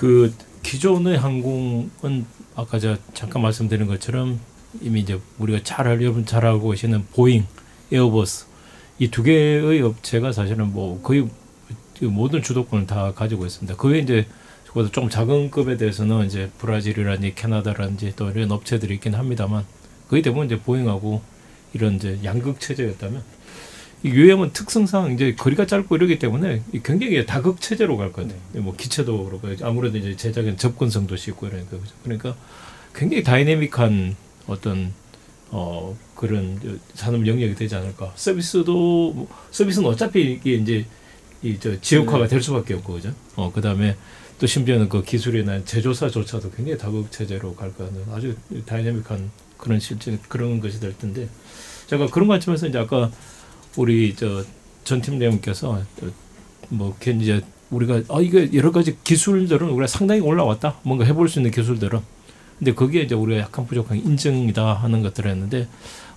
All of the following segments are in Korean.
그 기존의 항공은 아까 제가 잠깐 말씀드린 것처럼 이미 이제 우리가 여러분 잘 알고 계시는 보잉, 에어버스 이 두 개의 업체가 사실은 뭐 거의 모든 주도권을 다 가지고 있습니다. 그 외에 이제 그보다 좀 작은 급에 대해서는 이제 브라질이라든지 캐나다라든지 또 이런 업체들이 있긴 합니다만 거의 대부분 이제 보잉하고 이런 이제 양극 체제였다면 이 UAM은 특성상 이제 거리가 짧고 이러기 때문에 굉장히 다극 체제로 갈 것 같아요. 뭐 기체도 그렇고 아무래도 이제 제작엔 접근성도 쉽고 이러니까 그러니까 굉장히 다이내믹한 어떤 그런 산업 영역이 되지 않을까. 서비스는 어차피 이게 이제 지역화가 될 수밖에 없고 그죠. 그다음에 또 심지어는 그 기술이나 제조사조차도 굉장히 다극 체제로 갈 것 같은 아주 다이내믹한 그런 실제 그런 것이 될 텐데 제가 그런 관점에서 이제 아까 우리 전 팀장님께서 뭐 이제 우리가 이게 여러 가지 기술들은 우리가 상당히 올라왔다. 뭔가 해볼 수 있는 기술들은. 근데 거기에 이제 우리가 약간 부족한 인증이다 하는 것들을 했는데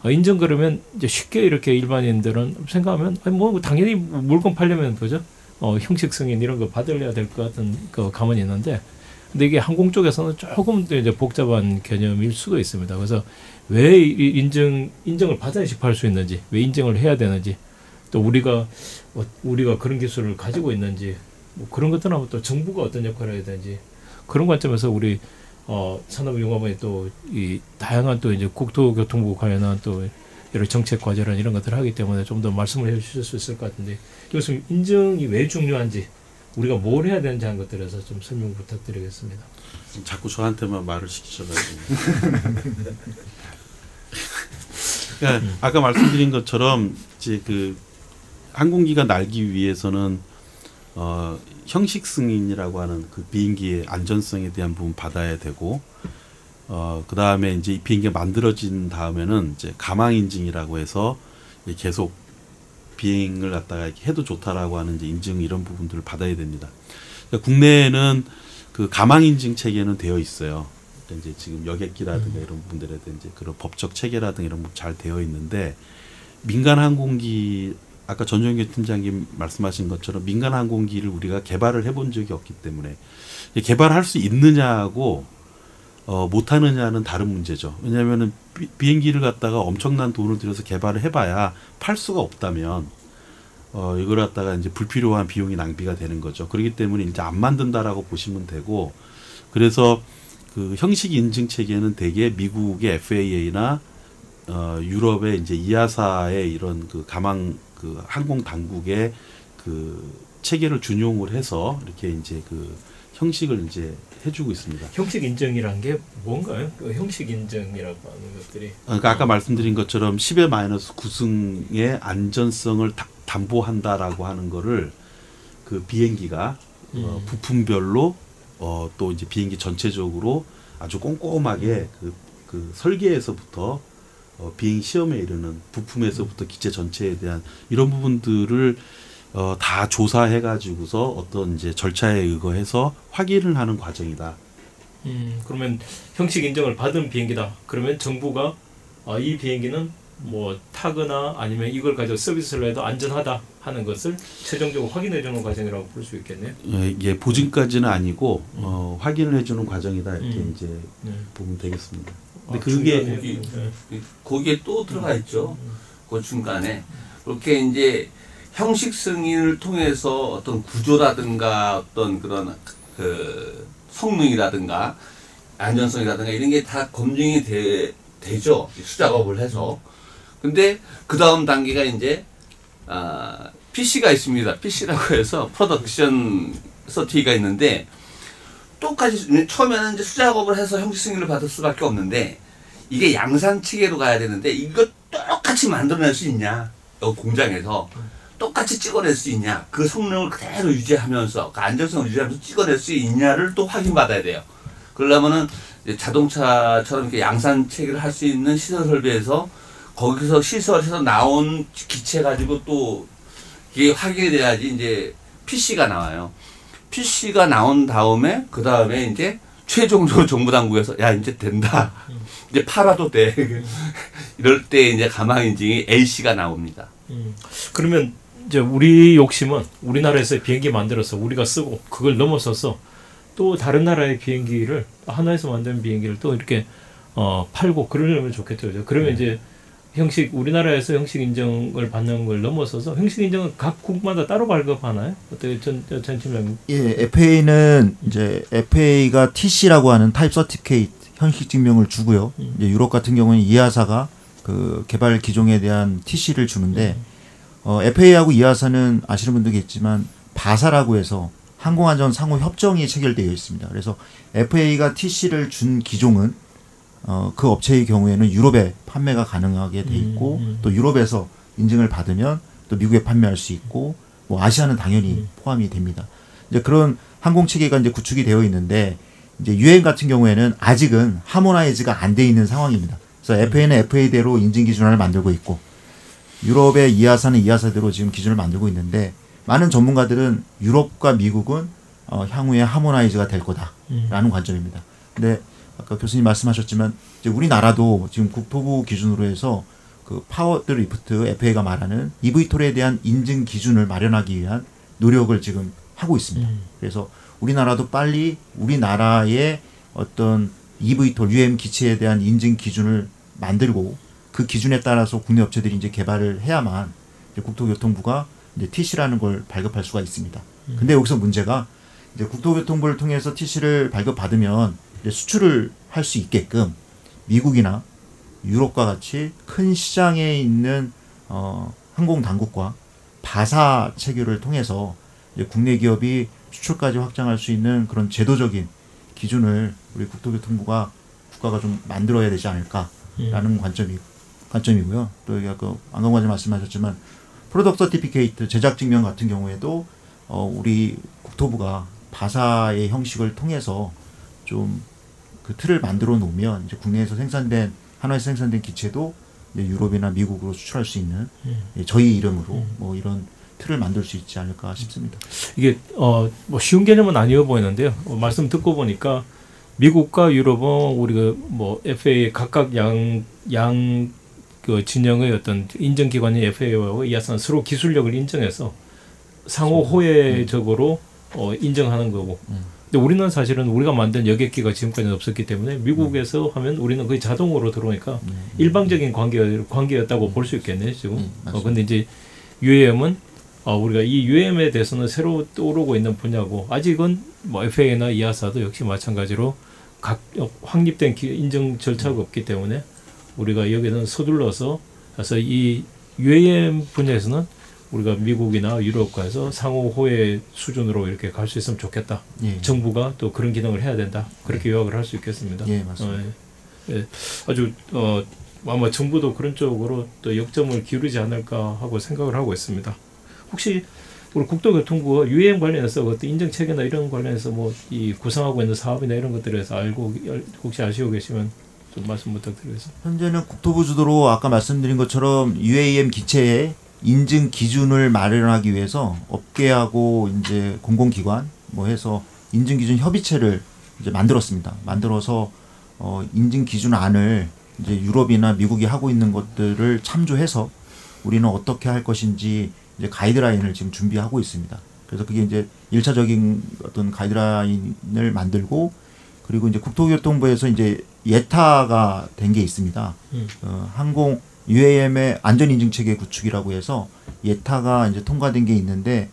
인증 그러면 이제 쉽게 이렇게 일반인들은 생각하면 뭐 당연히 물건 팔려면 그죠? 형식 승인 이런 거 받으려야 될 것 같은 그 감은 있는데 근데 이게 항공 쪽에서는 조금 더 이제 복잡한 개념일 수도 있습니다. 그래서 왜 인증을 받아야지 팔 수 있는지, 왜 인증을 해야 되는지, 또 우리가 그런 기술을 가지고 있는지, 뭐 그런 것들은 또 정부가 어떤 역할을 해야 되는지 그런 관점에서 우리 산업융합원이 또 이 다양한 또 이제 국토교통부 관련한 또 여러 정책 과제란 이런 것들을 하기 때문에 좀 더 말씀을 해주실 수 있을 것 같은데 이것은 인증이 왜 중요한지 우리가 뭘 해야 되는지 하는 것들에서 좀 설명 부탁드리겠습니다. 자꾸 저한테만 말을 시키셔가지고. 그러니까 아까 말씀드린 것처럼 이제 그 항공기가 날기 위해서는 형식 승인이라고 하는 그 비행기의 안전성에 대한 부분 받아야 되고 그 다음에 이제 이 비행기가 만들어진 다음에는 이제 가망 인증이라고 해서 계속 비행을 갖다가 해도 좋다라고 하는 이제 인증 이런 부분들을 받아야 됩니다. 그러니까 국내에는 그 가망 인증 체계는 되어 있어요. 그러니까 이제 지금 여객기라든가 이런 부분들에 대한 이제 그런 법적 체계라든가 이런 부분 잘 되어 있는데 민간 항공기 아까 전종규 팀장님 말씀하신 것처럼 민간 항공기를 우리가 개발을 해본 적이 없기 때문에 개발할 수 있느냐하고 못하느냐는 다른 문제죠. 왜냐하면은 비행기를 갖다가 엄청난 돈을 들여서 개발을 해봐야 팔 수가 없다면 이걸 갖다가 이제 불필요한 비용이 낭비가 되는 거죠. 그렇기 때문에 이제 안 만든다라고 보시면 되고 그래서 그 형식 인증 체계는 대개 미국의 FAA나 유럽의 이제 이아사의 이런 그 가망 그 항공 당국의 그 체계를 준용을 해서 이렇게 이제 그 형식을 이제 해주고 있습니다. 형식 인증이란 게 뭔가요? 그 형식 인증이라고 하는 것들이. 그러니까 아까 말씀드린 것처럼 10의 마이너스 9승의 안전성을 담보한다라고 하는 거를 그 비행기가 부품별로 또 이제 비행기 전체적으로 아주 꼼꼼하게 그 설계에서부터 비행 시험에 이르는 부품에서부터 기체 전체에 대한 이런 부분들을 다 조사해 가지고서 어떤 이제 절차에 의거해서 확인을 하는 과정이다. 그러면 형식 인증을 받은 비행기다. 그러면 정부가 이 비행기는 뭐 타거나 아니면 이걸 가지고 서비스를 해도 안전하다 하는 것을 최종적으로 확인해 주는 과정이라고 볼 수 있겠네요. 이게 보증까지는 아니고 확인을 해 주는 과정이다 이렇게 이제 보면 되겠습니다. 근데 그게 거기에 또 들어가 있죠. 그 중간에 그렇게 이제 형식 승인을 통해서 어떤 구조라든가 어떤 그런 그 성능이라든가 안전성이라든가 이런 게 다 검증이 되죠. 수작업을 해서. 근데 그 다음 단계가 이제 PC가 있습니다. PC라고 해서 프로덕션 서티가 있는데 똑같이 처음에는 이제 수작업을 해서 형식 승인을 받을 수밖에 없는데 이게 양산 체계로 가야 되는데 이거 똑같이 만들어낼 수 있냐? 공장에서 똑같이 찍어낼 수 있냐? 그 성능을 그대로 유지하면서 그 안전성을 유지하면서 찍어낼 수 있냐를 또 확인받아야 돼요. 그러려면은 이제 자동차처럼 이렇게 양산 체계를 할 수 있는 시설 설비에서 거기서 시설에서 나온 기체 가지고 또 이게 확인이 돼야지 이제 PC가 나와요. PC가 나온 다음에 그 다음에 이제 최종적으로 정부 당국에서 야 이제 된다. 이제 팔아도 돼. 이럴 때 이제 가망 인증이 AC가 나옵니다. 그러면 이제 우리 욕심은 우리나라에서 비행기 만들어서 우리가 쓰고 그걸 넘어서서 또 다른 나라의 비행기를 하나에서 만든 비행기를 또 이렇게 팔고 그러려면 좋겠죠. 그죠? 그러면 이제 우리나라에서 형식 인정을 받는 걸 넘어서서 형식 인정은 각 국마다 따로 발급하나요? 어떻게 전 팀장님? 예, FA는 이제 FA가 TC라고 하는 타입 서티피케이트 형식 증명을 주고요. 이제 유럽 같은 경우는 이아사가 그 개발 기종에 대한 TC를 주는데 FA하고 이아사는 아시는 분도 있겠지만 바사라고 해서 항공안전 상호 협정이 체결되어 있습니다. 그래서 FA가 TC를 준 기종은 그 업체의 경우에는 유럽에 판매가 가능하게 돼 있고 또 유럽에서 인증을 받으면 또 미국에 판매할 수 있고 뭐 아시아는 당연히 포함이 됩니다. 이제 그런 항공 체계가 이제 구축이 되어 있는데 이제 UAM 같은 경우에는 아직은 하모나이즈가 안 돼 있는 상황입니다. 그래서 FA는 FA대로 인증 기준을 만들고 있고 유럽의 이아사는 이아사대로 지금 기준을 만들고 있는데 많은 전문가들은 유럽과 미국은 향후에 하모나이즈가 될 거다라는 관점입니다. 근데 아까 교수님 말씀하셨지만 이제 우리나라도 지금 국토부 기준으로 해서 그 파워 리프트 FA가 말하는 eVTOL에 대한 인증 기준을 마련하기 위한 노력을 지금 하고 있습니다. 그래서 우리나라도 빨리 우리나라의 어떤 eVTOL UAM 기체에 대한 인증 기준을 만들고 그 기준에 따라서 국내 업체들이 이제 개발을 해야만 이제 국토교통부가 이제 TC라는 걸 발급할 수가 있습니다. 근데 여기서 문제가 이제 국토교통부를 통해서 TC를 발급받으면 이제 수출을 할 수 있게끔 미국이나 유럽과 같이 큰 시장에 있는 항공 당국과 바사 체결을 통해서 이제 국내 기업이 수출까지 확장할 수 있는 그런 제도적인 기준을 우리 국토교통부가 국가가 좀 만들어야 되지 않을까라는 관점이고요. 또 아까 안광과장 말씀하셨지만 프로덕트 서티피케이트 제작 증명 같은 경우에도 우리 국토부가 바사의 형식을 통해서 좀 그 틀을 만들어 놓으면 이제 국내에서 하나에서 생산된 기체도 이제 유럽이나 미국으로 수출할 수 있는 저희 이름으로 뭐 이런 틀을 만들 수 있지 않을까 싶습니다. 이게 뭐 쉬운 개념은 아니어 보이는데요. 말씀 듣고 보니까 미국과 유럽은 우리가 뭐 FA 각각 양 그 진영의 어떤 인정기관인 FA와 이아사는 서로 기술력을 인정해서 상호 호혜적으로 인정하는 거고. 근데 우리는 사실은 우리가 만든 여객기가 지금까지는 없었기 때문에 미국에서 하면 우리는 거의 자동으로 들어오니까 일방적인 관계였다고 볼 수 있겠네요, 지금. 근데 이제 UAM은 우리가 이 UAM에 대해서는 새로 떠오르고 있는 분야고 아직은 뭐 FA나 이아사도 역시 마찬가지로 각 확립된 인정 절차가 없기 때문에 우리가 여기는 서둘러서 그래서 이 UAM 분야에서는 우리가 미국이나 유럽과에서 상호 호혜 수준으로 이렇게 갈 수 있으면 좋겠다. 예. 정부가 또 그런 기능을 해야 된다. 그렇게 요약을 할 수 있겠습니다. 예, 맞습니다. 예. 아주 아마 정부도 그런 쪽으로 또 역점을 기울이지 않을까 하고 생각을 하고 있습니다. 혹시 우리 국토교통부가 UAM 관련해서 어떤 인증 체계나 이런 관련해서 뭐 이 구상하고 있는 사업이나 이런 것들에서 혹시 아시고 계시면 좀 말씀 부탁드리겠습니다. 현재는 국토부 주도로 아까 말씀드린 것처럼 UAM 기체의 인증 기준을 마련하기 위해서 업계하고 이제 공공기관 뭐 해서 인증 기준 협의체를 이제 만들었습니다. 만들어서 인증 기준 안을 이제 유럽이나 미국이 하고 있는 것들을 참조해서 우리는 어떻게 할 것인지 이제 가이드라인을 지금 준비하고 있습니다. 그래서 그게 이제 1차적인 어떤 가이드라인을 만들고 그리고 이제 국토교통부에서 이제 예타가 된 게 있습니다. 항공 UAM의 안전인증체계 구축이라고 해서 예타가 이제 통과된 게 있는데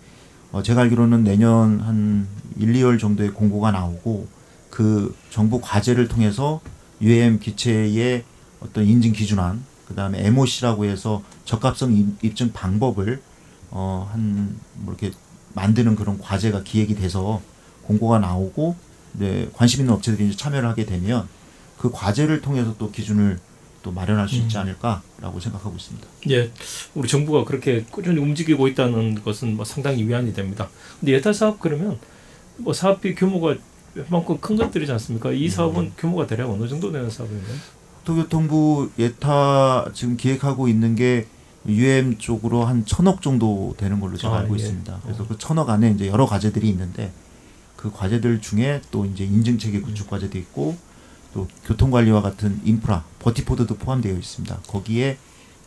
제가 알기로는 내년 한 1, 2월 정도에 공고가 나오고 그 정부 과제를 통해서 UAM 기체의 어떤 인증 기준안 그다음에 MOC라고 해서 적합성 입증 방법을 뭐 이렇게 만드는 그런 과제가 기획이 돼서 공고가 나오고 이제 관심 있는 업체들이 이제 참여를 하게 되면 그 과제를 통해서 또 기준을 또 마련할 수 있지 않을까라고 생각하고 있습니다. 예, 우리 정부가 그렇게 꾸준히 움직이고 있다는 것은 뭐 상당히 위안이 됩니다. 근데 예타 사업 그러면 뭐 사업비 규모가 웬만큼 큰 것들이지 않습니까? 이 사업은 규모가 대략 어느 정도 되는 사업인가요? 국토교통부 예타 지금 기획하고 있는 게 UAM 쪽으로 한 1,000억 정도 되는 걸로 제가 알고 있습니다. 그래서 그 1,000억 안에 이제 여러 과제들이 있는데 그 과제들 중에 또 이제 인증체계 구축 과제도 있고 또 교통관리와 같은 인프라, 버티포드도 포함되어 있습니다. 거기에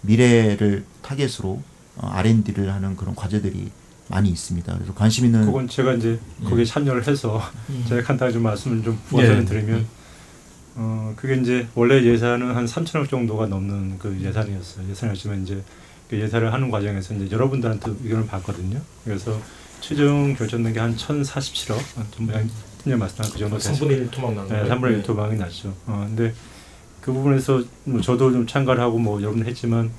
미래를 타겟으로 R&D를 하는 그런 과제들이 많이 있습니다. 그래서 관심 있는 그건 제가 이제 거기에 참여를 해서 제가 간단히 좀 말씀을 좀 부가설을 드리면 그게 이제 원래 예산은 한 3천억 정도가 넘는 그 예산이었어요. 예산이었지만 이제 그 예산을 하는 과정에서 이제 여러분들한테 의견을 받거든요. 그래서 최종 결정된 게 한 1,047억 전부 팀장 말씀한 그 정도 됐어요. 3분의 1 토막 난 거예요. 네, 3분의 1 토막이 났죠. 근데 그 부분에서 뭐 저도 좀 참가를 하고 뭐 여러분 했지만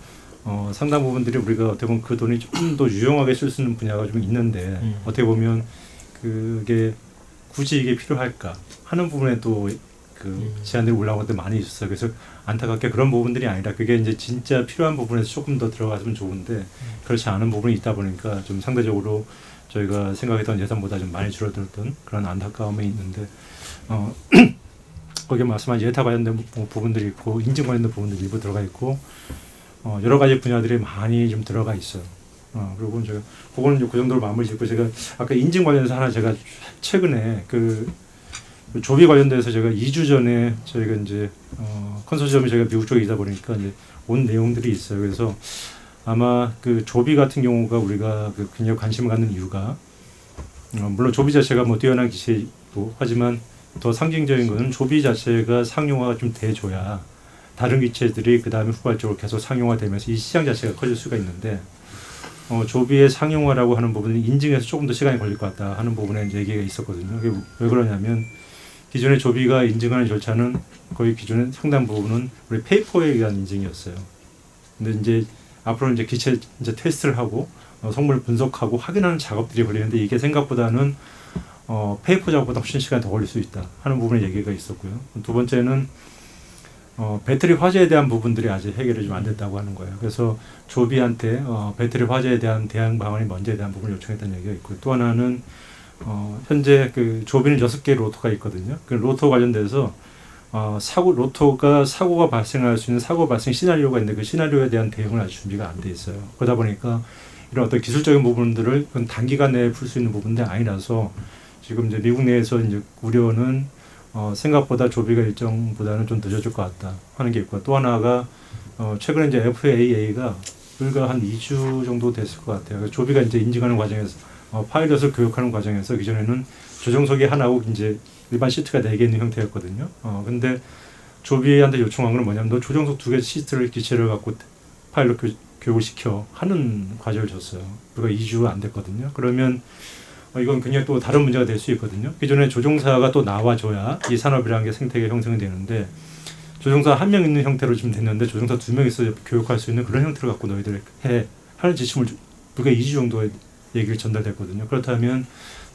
상당 부분들이 우리가 어떻게 보면 그 돈이 조금 더 유용하게 쓸 수 있는 분야가 좀 있는데 어떻게 보면 그게 굳이 이게 필요할까 하는 부분에 또 그 제안들이 올라온 것들 많이 있었어요. 그래서 안타깝게 그런 부분들이 아니라 그게 이제 진짜 필요한 부분에서 조금 더 들어갔으면 좋은데 그렇지 않은 부분이 있다 보니까 좀 상대적으로 저희가 생각했던 예산보다 좀 많이 줄어들었던 그런 안타까움이 있는데 거기에 말씀한 예타 관련된 부분들이 있고 인증 관련된 부분들이 일부 들어가 있고 여러 가지 분야들이 많이 좀 들어가 있어요. 그리고 제가 그거는 이제 그 정도로 마무리 짓고 제가 아까 인증 관련해서 하나 제가 최근에 그 조비 관련돼서 제가 2주 전에 저희가 이제 컨소시엄이 저희가 미국 쪽이다 보니까 이제 온 내용들이 있어요. 그래서 아마 그 조비 같은 경우가 우리가 그 굉장히 관심을 갖는 이유가 물론 조비 자체가 뭐 뛰어난 기체이고 하지만 더 상징적인 것은 조비 자체가 상용화가 좀 돼줘야 다른 기체들이 그 다음에 후발적으로 계속 상용화되면서 이 시장 자체가 커질 수가 있는데 조비의 상용화라고 하는 부분은 인증해서 조금 더 시간이 걸릴 것 같다 하는 부분에 이제 얘기가 있었거든요. 그게 왜 그러냐면 기존의 조비가 인증하는 절차는 거의 기존의 상당 부분은 우리 페이퍼에 의한 인증이었어요. 근데 이제 앞으로 이제 기체 이제 테스트를 하고 성분을 분석하고 확인하는 작업들이 걸리는데 이게 생각보다는 페이퍼 작업보다 훨씬 시간이 더 걸릴 수 있다 하는 부분의 얘기가 있었고요. 두 번째는 배터리 화재에 대한 부분들이 아직 해결이 좀 안 됐다고 하는 거예요. 그래서 조비한테 배터리 화재에 대한 대응 방안이 뭔지에 대한 부분을 요청했다는 얘기가 있고 또 하나는 현재 그 조비는 6개의 로터가 있거든요. 그 로터 관련돼서 로터가 사고가 발생할 수 있는 사고 발생 시나리오가 있는데 그 시나리오에 대한 대응을 아직 준비가 안 돼 있어요. 그러다 보니까 이런 어떤 기술적인 부분들을 그건 단기간 내에 풀 수 있는 부분들이 아니라서 지금 이제 미국 내에서 이제 우려는 생각보다 조비가 일정보다는 좀 늦어질 것 같다 하는 게 있고 또 하나가 최근에 이제 FAA가 불과 한 2주 정도 됐을 것 같아요. 조비가 이제 인증하는 과정에서 파일럿을 교육하는 과정에서 기존에는 조종석이 하나고 이제 일반 시트가 4개 있는 형태였거든요. 근데 조비한테 요청한 건 뭐냐면 너 조종석 2개 시트를 기체를 갖고 파일럿 교육을 시켜 하는 과제를 줬어요. 불과 2주 안 됐거든요. 그러면 이건 굉장히 또 다른 문제가 될 수 있거든요. 기존에 조종사가 또 나와줘야 이 산업이라는 게 생태계 형성이 되는데 조종사 1명 있는 형태로 지금 됐는데 조종사 2명 있어 교육할 수 있는 그런 형태를 갖고 너희들 해 하는 지침을 불과 2주 정도의 얘기를 전달됐거든요. 그렇다면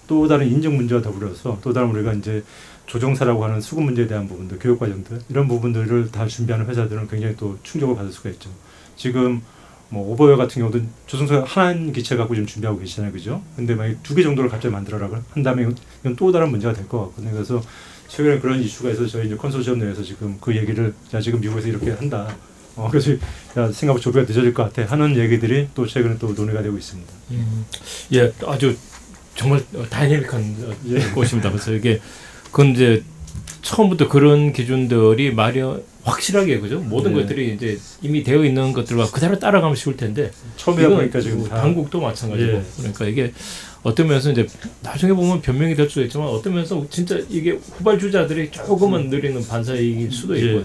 또 다른 인증 문제와 더불어서 또 다른 우리가 이제 조종사라고 하는 수급 문제에 대한 부분들, 교육 과정들 이런 부분들을 다 준비하는 회사들은 굉장히 또 충격을 받을 수가 있죠. 지금 뭐 오버웨어 같은 경우도 조종사 하나인 기체 갖고 지금 준비하고 계시잖아요, 그죠? 근데 만약 2개 정도를 갑자기 만들어라고 한다면 이건 또 다른 문제가 될 것 같거든요. 그래서 최근에 그런 이슈가 있어서 저희 이제 컨소시엄 내에서 지금 그 얘기를 자 지금 미국에서 이렇게 한다. 그래서 야, 생각보다 조비가 늦어질 것 같아 하는 얘기들이 또 최근에 또 논의가 되고 있습니다. 예, 아주 정말 다이내믹한 곳입니다. 그래서 이게 그건 이제 처음부터 그런 기준들이 확실하게 그죠? 모든 것들이 이제 이미 되어 있는 것들과 그대로 따라가면 쉬울 텐데 처음이다 보니까 지금 한국도 마찬가지고 그러니까 이게 어떤 면에서 이제 나중에 보면 변명이 될 수도 있지만 어떤 면에서 진짜 이게 후발주자들이 조금은 느리는 반사이익일 수도 있고